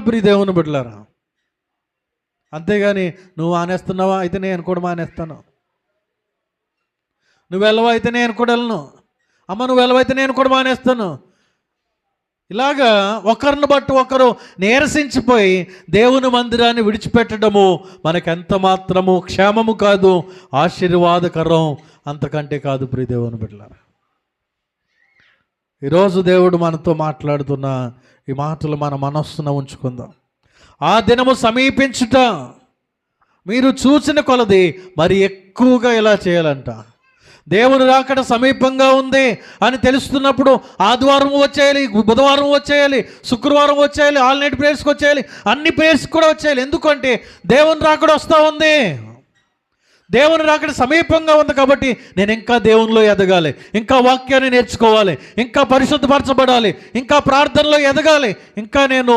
ప్రియ దేవుని బిడ్డలారా. అంతేగాని నువ్వు మానేస్తున్నావా, అయితే నేను కూడా మానేస్తాను. నువ్వు వెళ్ళవా, అయితే నేను కూడా వెళ్ళను. అమ్మ నువ్వు వెళ్ళవైతే నేను కూడా మానేస్తాను. ఇలాగా ఒకరిని బట్టి ఒకరు నీరసించిపోయి దేవుని మందిరాన్ని విడిచిపెట్టడము మనకెంత మాత్రము క్షేమము కాదు, ఆశీర్వాదకరం అంతకంటే కాదు ప్రియ దేవుని బిడ్డలారా. ఈరోజు దేవుడు మనతో మాట్లాడుతున్న ఈ మాటలు మన మనస్సున ఉంచుకుందాం. ఆ దినము సమీపించుట మీరు చూసిన కొలది మరి ఎక్కువగా ఇలా చేయాలంట. దేవుని రాకడ సమీపంగా ఉంది అని తెలుస్తున్నప్పుడు ఆదివారం వచ్చేయాలి, బుధవారం వచ్చేయాలి, శుక్రవారం వచ్చేయాలి, ఆల్ నైట్ ప్రేయర్స్కి వచ్చేయాలి, అన్ని ప్రేయర్స్కి కూడా వచ్చేయాలి. ఎందుకంటే దేవుని రాకడ వస్తూ ఉంది, దేవుని రాకడ సమీపంగా ఉంది. కాబట్టి నేను ఇంకా దేవునిలో ఎదగాలి, ఇంకా వాక్యాన్ని నేర్చుకోవాలి, ఇంకా పరిశుద్ధపరచబడాలి, ఇంకా ప్రార్థనలో ఎదగాలి, ఇంకా నేను